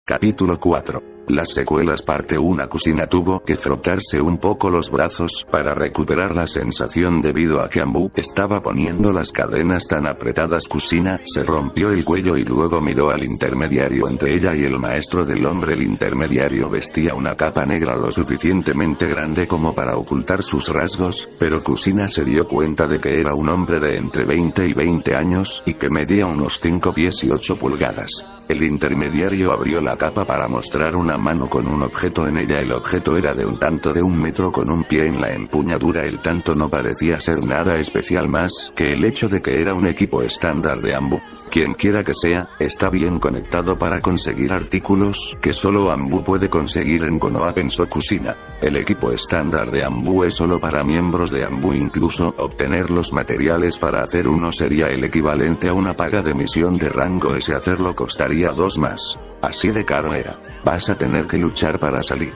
Capítulo 4. Las secuelas parte 1. Kushina tuvo que frotarse un poco los brazos para recuperar la sensación debido a que Anbu estaba poniendo las cadenas tan apretadas. Kushina se rompió el cuello y luego miró al intermediario entre ella y el maestro del hombre. El intermediario vestía una capa negra lo suficientemente grande como para ocultar sus rasgos, pero Kushina se dio cuenta de que era un hombre de entre 20 y 20 años y que medía unos 5 pies y 8 pulgadas. El intermediario abrió la capa para mostrar una mano con un objeto en ella. El objeto era de un tanto de 1 metro con un pie en la empuñadura. El tanto no parecía ser nada especial más que el hecho de que era un equipo estándar de Anbu. Quien quiera que sea, está bien conectado para conseguir artículos que solo Anbu puede conseguir en Konoha, pensó Kushina. El equipo estándar de Anbu es solo para miembros de Anbu. Incluso obtener los materiales para hacer uno sería el equivalente a una paga de misión de rango S. Hacerlo costaría 2 más. Así de caro era. Vas a tener que luchar para salir.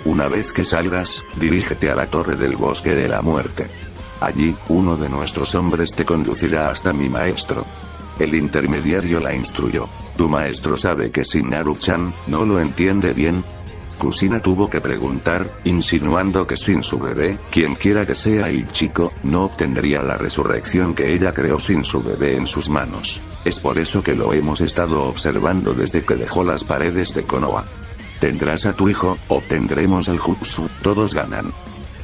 Una vez que salgas, dirígete a la torre del bosque de la muerte. Allí, uno de nuestros hombres te conducirá hasta mi maestro. El intermediario la instruyó. Tu maestro sabe que Shinaru-chan no lo entiende bien. Kushina tuvo que preguntar, insinuando que sin su bebé, quien quiera que sea el chico, no obtendría la resurrección que ella creó sin su bebé en sus manos. Es por eso que lo hemos estado observando desde que dejó las paredes de Konoha. Tendrás a tu hijo, obtendremos el jutsu, todos ganan.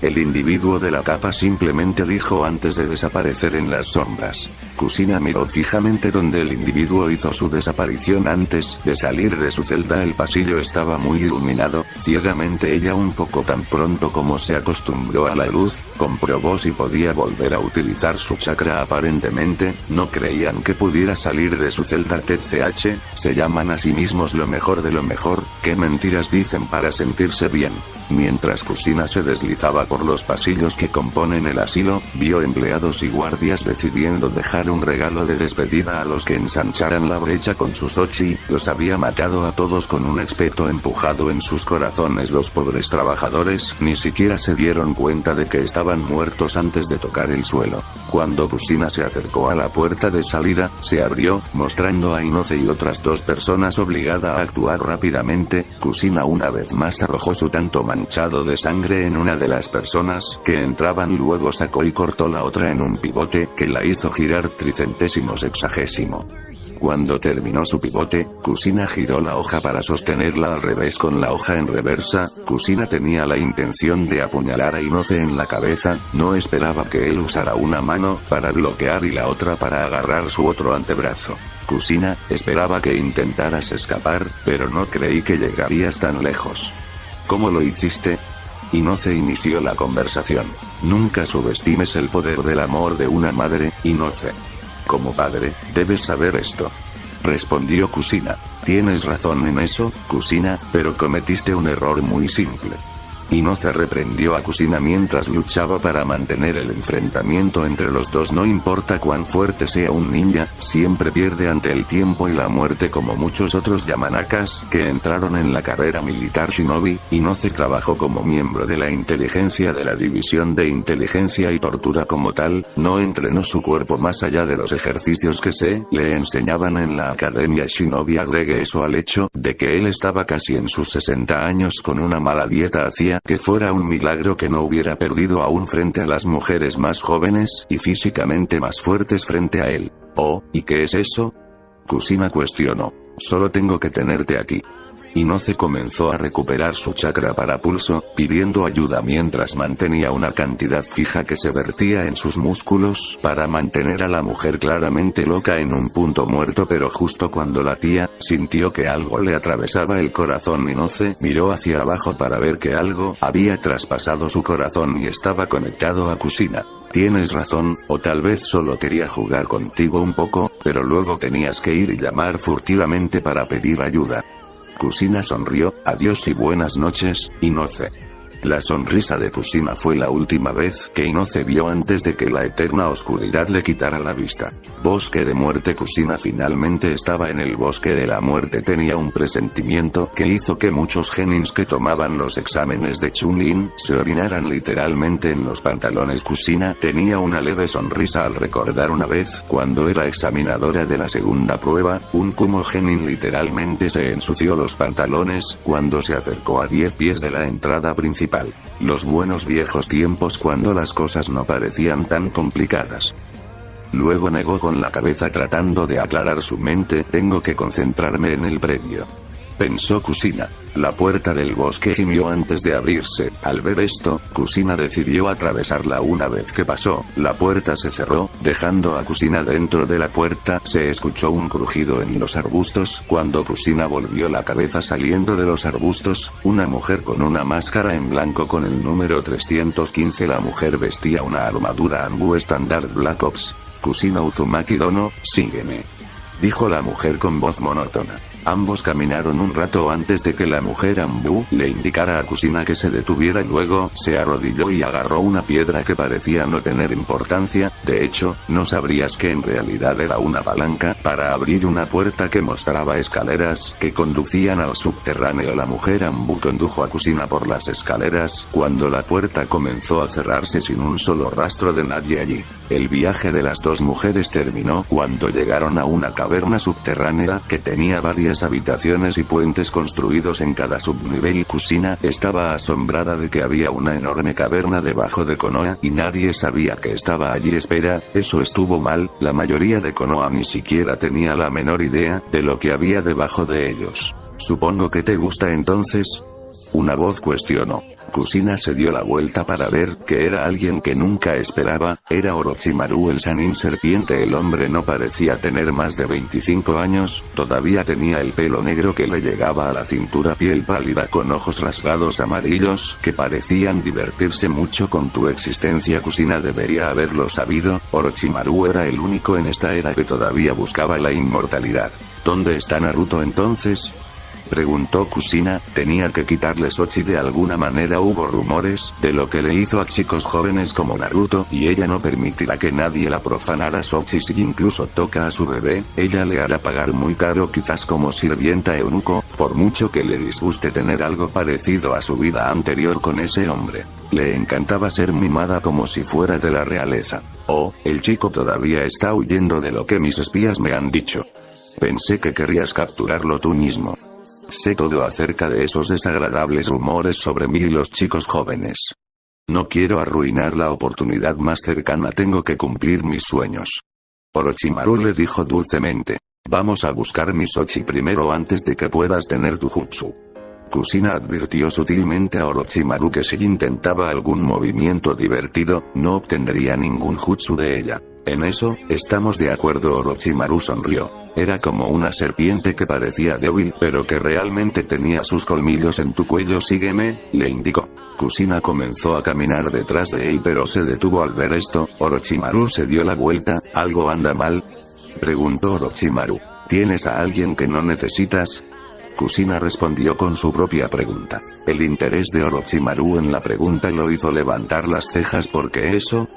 El individuo de la capa simplemente dijo antes de desaparecer en las sombras. Kushina miró fijamente donde el individuo hizo su desaparición antes de salir de su celda. El pasillo estaba muy iluminado. Ciegamente ella, un poco tan pronto como se acostumbró a la luz, comprobó si podía volver a utilizar su chakra. Aparentemente, no creían que pudiera salir de su celda. TCH, se llaman a sí mismos lo mejor de lo mejor. ¿Qué mentiras dicen para sentirse bien? Mientras Kushina se deslizaba por los pasillos que componen el asilo, vio empleados y guardias decidiendo dejar un regalo de despedida a los que ensancharan la brecha con sus ochi. Los había matado a todos con un espeto empujado en sus corazones. Los pobres trabajadores ni siquiera se dieron cuenta de que estaban muertos antes de tocar el suelo. Cuando Kushina se acercó a la puerta de salida, se abrió, mostrando a Inoce y otras 2 personas, obligada a actuar rápidamente. Kushina una vez más arrojó su tanto manchado de sangre en una de las personas que entraban, luego sacó y cortó la otra en un pivote que la hizo girar 360. Cuando terminó su pivote, Kushina giró la hoja para sostenerla al revés con la hoja en reversa. Kushina tenía la intención de apuñalar a Inoce en la cabeza, no esperaba que él usara una mano para bloquear y la otra para agarrar su otro antebrazo. Kushina, esperaba que intentaras escapar, pero no creí que llegarías tan lejos. ¿Cómo lo hiciste? Inoce inició la conversación. Nunca subestimes el poder del amor de una madre, Inoce. Como padre, debes saber esto. Respondió Kushina. Tienes razón en eso, Kushina, pero cometiste un error muy simple. Inoce reprendió a Kushina mientras luchaba para mantener el enfrentamiento entre los dos. No importa cuán fuerte sea un ninja, siempre pierde ante el tiempo y la muerte, como muchos otros Yamanakas que entraron en la carrera militar Shinobi. Inoce trabajó como miembro de la inteligencia de la división de inteligencia y tortura. Como tal, no entrenó su cuerpo más allá de los ejercicios que se le enseñaban en la academia Shinobi. Agregue eso al hecho de que él estaba casi en sus 60 años con una mala dieta. Hacía que fuera un milagro que no hubiera perdido aún frente a las mujeres más jóvenes y físicamente más fuertes frente a él. Oh, ¿y qué es eso? Kushina cuestionó. Solo tengo que tenerte aquí. Inoce comenzó a recuperar su chakra para pulso, pidiendo ayuda mientras mantenía una cantidad fija que se vertía en sus músculos para mantener a la mujer claramente loca en un punto muerto. Pero justo cuando la tía sintió que algo le atravesaba el corazón, Inoce miró hacia abajo para ver que algo había traspasado su corazón y estaba conectado a Kushina. Tienes razón, o tal vez solo quería jugar contigo un poco, pero luego tenías que ir y llamar furtivamente para pedir ayuda. Kushina sonrió. Adiós y buenas noches, Inoce. La sonrisa de Kusina fue la última vez que Inoue vio antes de que la eterna oscuridad le quitara la vista. Bosque de muerte. Kusina finalmente estaba en el bosque de la muerte. Tenía un presentimiento que hizo que muchos genins que tomaban los exámenes de Chunin se orinaran literalmente en los pantalones. Kusina tenía una leve sonrisa al recordar una vez, cuando era examinadora de la segunda prueba, un Kumo genin literalmente se ensució los pantalones cuando se acercó a 10 pies de la entrada principal. Los buenos viejos tiempos cuando las cosas no parecían tan complicadas. Luego negó con la cabeza tratando de aclarar su mente. Tengo que concentrarme en el previo, pensó Kusina. La puerta del bosque gimió antes de abrirse. Al ver esto, Kusina decidió atravesarla. Una vez que pasó, la puerta se cerró, dejando a Kusina dentro de la puerta. Se escuchó un crujido en los arbustos. Cuando Kusina volvió la cabeza saliendo de los arbustos, una mujer con una máscara en blanco con el número 315. La mujer vestía una armadura Anbu Standard Black Ops. Kusina Uzumaki Dono, sígueme, dijo la mujer con voz monótona. Ambos caminaron un rato antes de que la mujer Anbu le indicara a Kusina que se detuviera. Luego, se arrodilló y agarró una piedra que parecía no tener importancia. De hecho, no sabrías que en realidad era una palanca para abrir una puerta que mostraba escaleras que conducían al subterráneo. La mujer Anbu condujo a Kusina por las escaleras, cuando la puerta comenzó a cerrarse sin un solo rastro de nadie allí. El viaje de las dos mujeres terminó cuando llegaron a una caverna subterránea que tenía varias habitaciones y puentes construidos en cada subnivel. Kusina estaba asombrada de que había una enorme caverna debajo de Konoha y nadie sabía que estaba allí. Espera, eso estuvo mal. La mayoría de Konoha ni siquiera tenía la menor idea de lo que había debajo de ellos. Supongo que te gusta entonces, una voz cuestionó. Kusina se dio la vuelta para ver que era alguien que nunca esperaba. Era Orochimaru, el Sannin serpiente. El hombre no parecía tener más de 25 años, todavía tenía el pelo negro que le llegaba a la cintura, piel pálida con ojos rasgados amarillos que parecían divertirse mucho con tu existencia. Kusina debería haberlo sabido. Orochimaru era el único en esta era que todavía buscaba la inmortalidad. ¿Dónde está Naruto entonces?, preguntó Kusina. Tenía que quitarle Sochi de alguna manera. Hubo rumores de lo que le hizo a chicos jóvenes como Naruto, y ella no permitirá que nadie la profanara. Sochi, si incluso toca a su bebé, ella le hará pagar muy caro, quizás como sirvienta eunuco, por mucho que le disguste tener algo parecido a su vida anterior con ese hombre. Le encantaba ser mimada como si fuera de la realeza. Oh, el chico todavía está huyendo de lo que mis espías me han dicho. Pensé que querrías capturarlo tú mismo. Sé todo acerca de esos desagradables rumores sobre mí y los chicos jóvenes. No quiero arruinar la oportunidad más cercana. Tengo que cumplir mis sueños. Orochimaru le dijo dulcemente. Vamos a buscar mi Sochi primero antes de que puedas tener tu jutsu. Kusina advirtió sutilmente a Orochimaru que si intentaba algún movimiento divertido, no obtendría ningún jutsu de ella. En eso, estamos de acuerdo. Orochimaru sonrió. Era como una serpiente que parecía débil, pero que realmente tenía sus colmillos en tu cuello. Sígueme, le indicó. Kusina comenzó a caminar detrás de él, pero se detuvo al ver esto. Orochimaru se dio la vuelta. ¿Algo anda mal?, preguntó Orochimaru. ¿Tienes a alguien que no necesitas?, Kusina respondió con su propia pregunta. El interés de Orochimaru en la pregunta lo hizo levantar las cejas. ¿Por qué eso?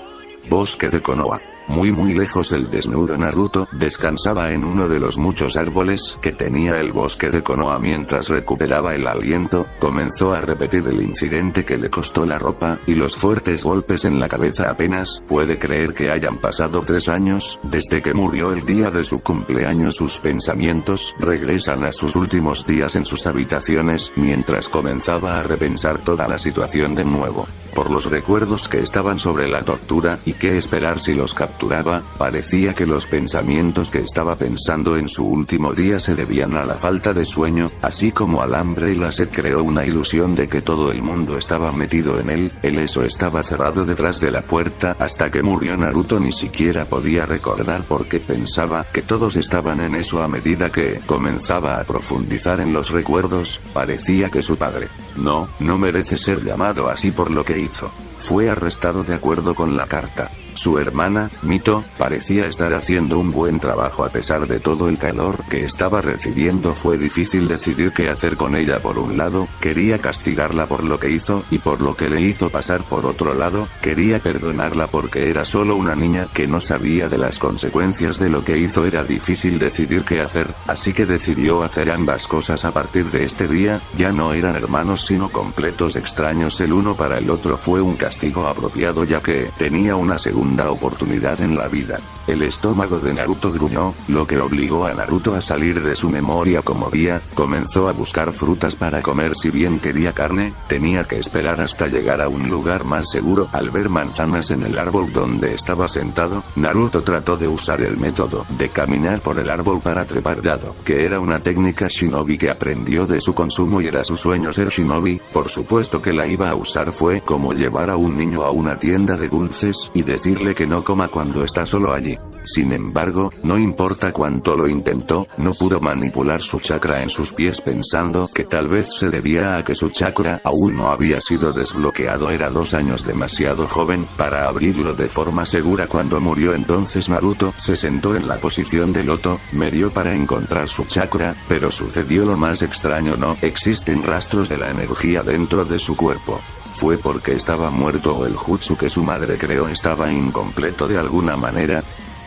Bosque de Konoha. Muy lejos, el desnudo Naruto descansaba en uno de los muchos árboles que tenía el bosque de Konoha. Mientras recuperaba el aliento, comenzó a repetir el incidente que le costó la ropa y los fuertes golpes en la cabeza. Apenas puede creer que hayan pasado 3 años desde que murió el día de su cumpleaños. Sus pensamientos regresan a sus últimos días en sus habitaciones, mientras comenzaba a repensar toda la situación de nuevo. Por los recuerdos que estaban sobre la tortura y qué esperar si los capturaba, parecía que los pensamientos que estaba pensando en su último día se debían a la falta de sueño, así como al hambre y la sed. Creó una ilusión de que todo el mundo estaba metido en él. Eso estaba cerrado detrás de la puerta. Hasta que murió Naruto ni siquiera podía recordar por qué pensaba que todos estaban en eso. A medida que comenzaba a profundizar en los recuerdos, parecía que su padre no merece ser llamado así por lo que hizo. Fue arrestado de acuerdo con la carta. Su hermana, Mito, parecía estar haciendo un buen trabajo a pesar de todo el calor que estaba recibiendo. Fue difícil decidir qué hacer con ella. Por un lado, quería castigarla por lo que hizo y por lo que le hizo pasar. Por otro lado, quería perdonarla porque era solo una niña que no sabía de las consecuencias de lo que hizo. Era difícil decidir qué hacer, así que decidió hacer ambas cosas. A partir de este día, ya no eran hermanos sino completos extraños el uno para el otro. Fue un castigo apropiado ya que tenía una segunda oportunidad en la vida. El estómago de Naruto gruñó, lo que obligó a Naruto a salir de su memoria como día. Comenzó a buscar frutas para comer. Si bien quería carne, tenía que esperar hasta llegar a un lugar más seguro. Al ver manzanas en el árbol donde estaba sentado, Naruto trató de usar el método de caminar por el árbol para trepar, dado que era una técnica shinobi que aprendió de su consumo y era su sueño ser shinobi. Por supuesto que la iba a usar. Fue como llevar a un niño a una tienda de dulces y decirle que no coma cuando está solo allí. Sin embargo, no importa cuánto lo intentó, no pudo manipular su chakra en sus pies, pensando que tal vez se debía a que su chakra aún no había sido desbloqueado. Era 2 años demasiado joven para abrirlo de forma segura. Cuando murió entonces Naruto se sentó en la posición de loto, medio para encontrar su chakra, pero sucedió lo más extraño: no existen rastros de la energía dentro de su cuerpo. ¿Fue porque estaba muerto o el jutsu que su madre creó estaba incompleto de alguna manera?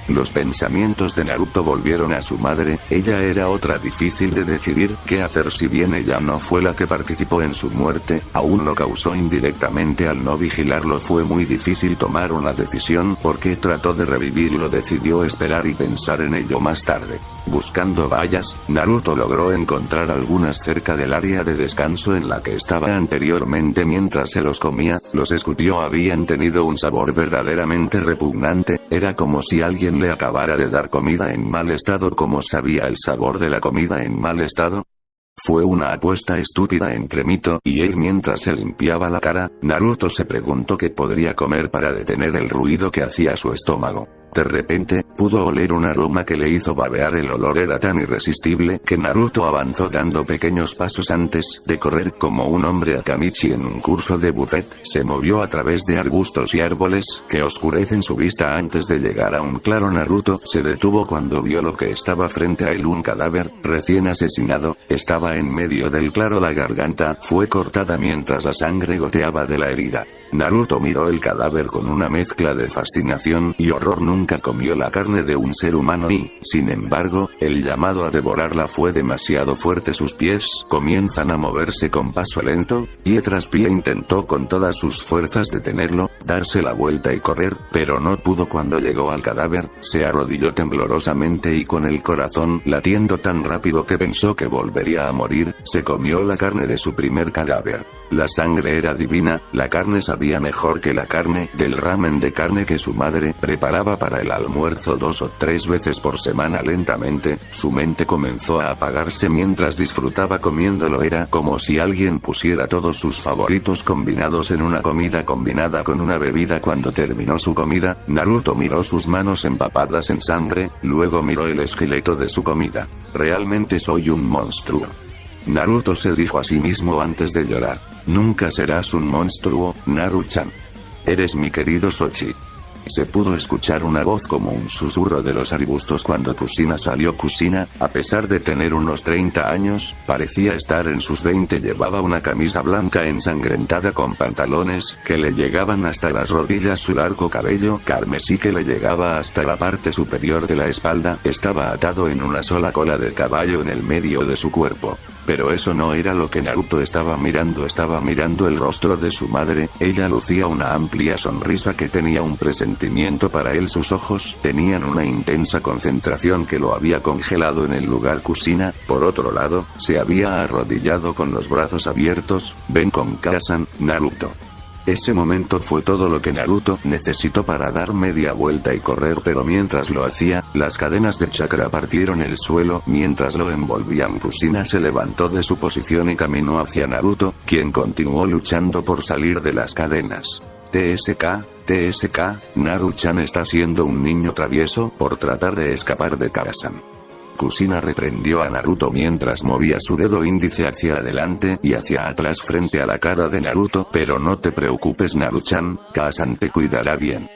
Los pensamientos de Naruto volvieron a su madre. Ella era otra difícil de decidir qué hacer. Si bien ella no fue la que participó en su muerte, aún lo causó indirectamente al no vigilarlo. Fue muy difícil tomar una decisión porque trató de revivirlo. Decidió esperar y pensar en ello más tarde. Buscando bayas, Naruto logró encontrar algunas cerca del área de descanso en la que estaba anteriormente. Mientras se los comía, los escupió. Habían tenido un sabor verdaderamente repugnante. Era como si alguien le acabara de dar comida en mal estado. ¿Cómo sabía el sabor de la comida en mal estado? Fue una apuesta estúpida entre Mito y él. Mientras se limpiaba la cara, Naruto se preguntó qué podría comer para detener el ruido que hacía su estómago. De repente, pudo oler un aroma que le hizo babear. El olor era tan irresistible que Naruto avanzó dando pequeños pasos. Antes de correr como un hombre Akamichi en un curso de buffet, se movió a través de arbustos y árboles que oscurecen su vista. Antes de llegar a un claro, Naruto se detuvo cuando vio lo que estaba frente a él: un cadáver recién asesinado. Estaba en medio del claro. La garganta fue cortada mientras la sangre goteaba de la herida. Naruto miró el cadáver con una mezcla de fascinación y horror. Nunca comió la carne de un ser humano y, sin embargo, el llamado a devorarla fue demasiado fuerte. Sus pies comienzan a moverse con paso lento. Pie tras pie intentó con todas sus fuerzas detenerlo, darse la vuelta y correr, pero no pudo. Cuando llegó al cadáver, se arrodilló temblorosamente y con el corazón latiendo tan rápido que pensó que volvería a morir, se comió la carne de su primer cadáver. La sangre era divina, la carne sabía mejor que la carne del ramen de carne que su madre preparaba para el almuerzo 2 o 3 veces por semana. Lentamente, su mente comenzó a apagarse mientras disfrutaba comiéndolo. Era como si alguien pusiera todos sus favoritos combinados en una comida combinada con una bebida. Cuando terminó su comida, Naruto miró sus manos empapadas en sangre, luego miró el esqueleto de su comida. Realmente soy un monstruo. Naruto se dijo a sí mismo antes de llorar. Nunca serás un monstruo, Naru-chan. Eres mi querido Sochi. Se pudo escuchar una voz como un susurro de los arbustos cuando Kushina salió. Kushina, a pesar de tener unos 30 años, parecía estar en sus 20. Llevaba una camisa blanca ensangrentada con pantalones que le llegaban hasta las rodillas. Su largo cabello carmesí que le llegaba hasta la parte superior de la espalda estaba atado en una sola cola de caballo en el medio de su cuerpo. Pero eso no era lo que Naruto estaba mirando. Estaba mirando el rostro de su madre. Ella lucía una amplia sonrisa que tenía un presentimiento para él. Sus ojos tenían una intensa concentración que lo había congelado en el lugar. Kushina, por otro lado, se había arrodillado con los brazos abiertos. Ven con Kazan, Naruto. Ese momento fue todo lo que Naruto necesitó para dar media vuelta y correr, pero mientras lo hacía, las cadenas de chakra partieron el suelo. Mientras lo envolvían, Kushina se levantó de su posición y caminó hacia Naruto, quien continuó luchando por salir de las cadenas. TSK, Naru-chan está siendo un niño travieso por tratar de escapar de Kazan. Kushina reprendió a Naruto mientras movía su dedo índice hacia adelante y hacia atrás frente a la cara de Naruto. Pero no te preocupes, Naru-chan, Kazan te cuidará bien.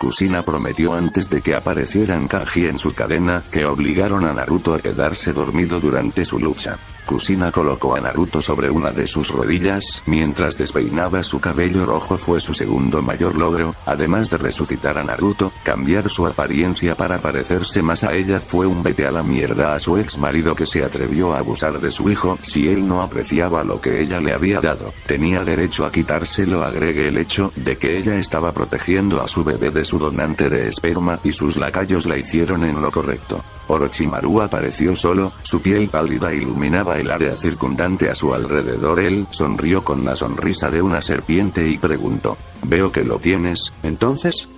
Kushina prometió antes de que aparecieran Kaji en su cadena, que obligaron a Naruto a quedarse dormido durante su lucha. Kushina colocó a Naruto sobre una de sus rodillas, mientras despeinaba su cabello rojo. Fue su segundo mayor logro, además de resucitar a Naruto. Cambiar su apariencia para parecerse más a ella fue un vete a la mierda a su ex marido que se atrevió a abusar de su hijo. Si él no apreciaba lo que ella le había dado, tenía derecho a quitárselo. Agregue el hecho de que ella estaba protegiendo a su bebé de su donante de esperma y sus lacayos la hicieron en lo correcto. Orochimaru apareció solo, su piel pálida iluminaba el área circundante a su alrededor. Él sonrió con la sonrisa de una serpiente y preguntó: «Veo que lo tienes, ¿entonces?».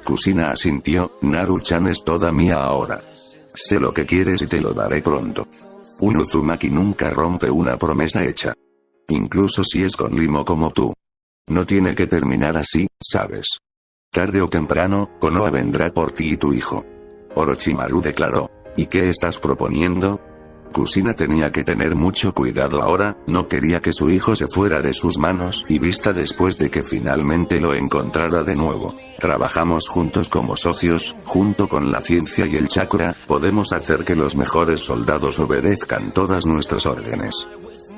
Kushina asintió: «Naru-chan es toda mía ahora. Sé lo que quieres y te lo daré pronto». Un Uzumaki nunca rompe una promesa hecha. Incluso si es con limo como tú. No tiene que terminar así, ¿sabes? Tarde o temprano, Konoha vendrá por ti y tu hijo. Orochimaru declaró. ¿Y qué estás proponiendo? Kushina tenía que tener mucho cuidado ahora, no quería que su hijo se fuera de sus manos y vista después de que finalmente lo encontrara de nuevo. Trabajamos juntos como socios, junto con la ciencia y el chakra, podemos hacer que los mejores soldados obedezcan todas nuestras órdenes.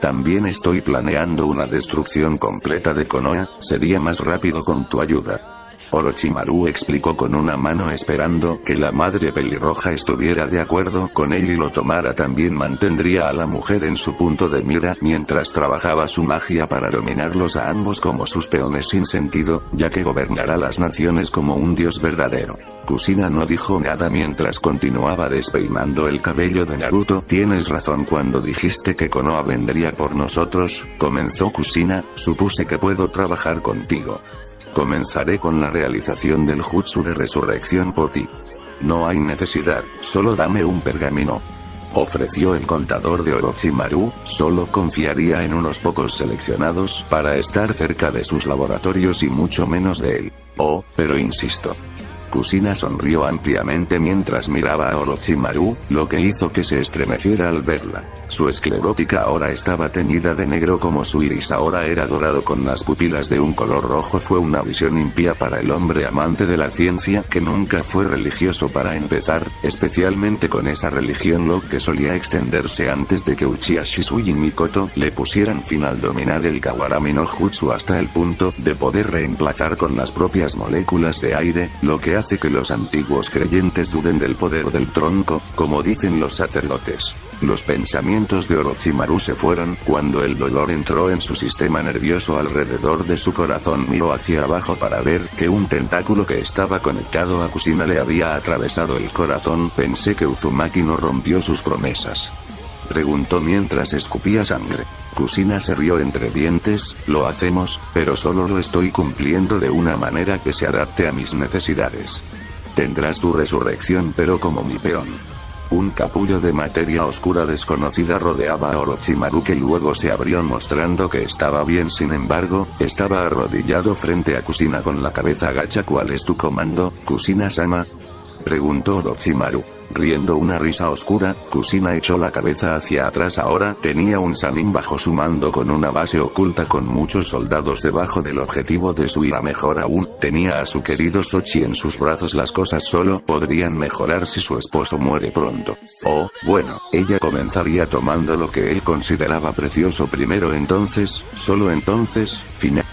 También estoy planeando una destrucción completa de Konoha, sería más rápido con tu ayuda. Orochimaru explicó con una mano, esperando que la madre pelirroja estuviera de acuerdo con él y lo tomara. También mantendría a la mujer en su punto de mira mientras trabajaba su magia para dominarlos a ambos como sus peones sin sentido, ya que gobernará las naciones como un dios verdadero. Kushina no dijo nada mientras continuaba despeinando el cabello de Naruto. «Tienes razón cuando dijiste que Konoha vendría por nosotros», comenzó Kushina, «supuse que puedo trabajar contigo. Comenzaré con la realización del jutsu de resurrección por ti. No hay necesidad, solo dame un pergamino», ofreció el contador de Orochimaru. Solo confiaría en unos pocos seleccionados para estar cerca de sus laboratorios y mucho menos de él. «Oh, pero insisto». Kushina sonrió ampliamente mientras miraba a Orochimaru, lo que hizo que se estremeciera al verla. Su esclerótica ahora estaba teñida de negro como su iris ahora era dorado con las pupilas de un color rojo. Fue una visión impía para el hombre amante de la ciencia que nunca fue religioso para empezar, especialmente con esa religión lo que solía extenderse antes de que Uchiha Shisui y Mikoto le pusieran fin al dominar el Kawarami no Jutsu hasta el punto de poder reemplazar con las propias moléculas de aire, lo que hace que los antiguos creyentes duden del poder del tronco, como dicen los sacerdotes. Los pensamientos de Orochimaru se fueron cuando el dolor entró en su sistema nervioso alrededor de su corazón. Miró hacia abajo para ver que un tentáculo que estaba conectado a Kushina le había atravesado el corazón. «Pensé que Uzumaki no rompió sus promesas», preguntó mientras escupía sangre. Kushina se rió entre dientes. «Lo hacemos, pero solo lo estoy cumpliendo de una manera que se adapte a mis necesidades. Tendrás tu resurrección pero como mi peón». Un capullo de materia oscura desconocida rodeaba a Orochimaru que luego se abrió mostrando que estaba bien. Sin embargo, estaba arrodillado frente a Kushina con la cabeza agacha. «¿Cuál es tu comando, Kushina-sama?», preguntó Orochimaru. Riendo una risa oscura, Kushina echó la cabeza hacia atrás. Ahora tenía un Sannin bajo su mando con una base oculta con muchos soldados debajo del objetivo de su ira. Mejor aún, tenía a su querido Sochi en sus brazos. Las cosas solo podrían mejorar si su esposo muere pronto. Oh, bueno, ella comenzaría tomando lo que él consideraba precioso primero. Entonces, solo entonces, final.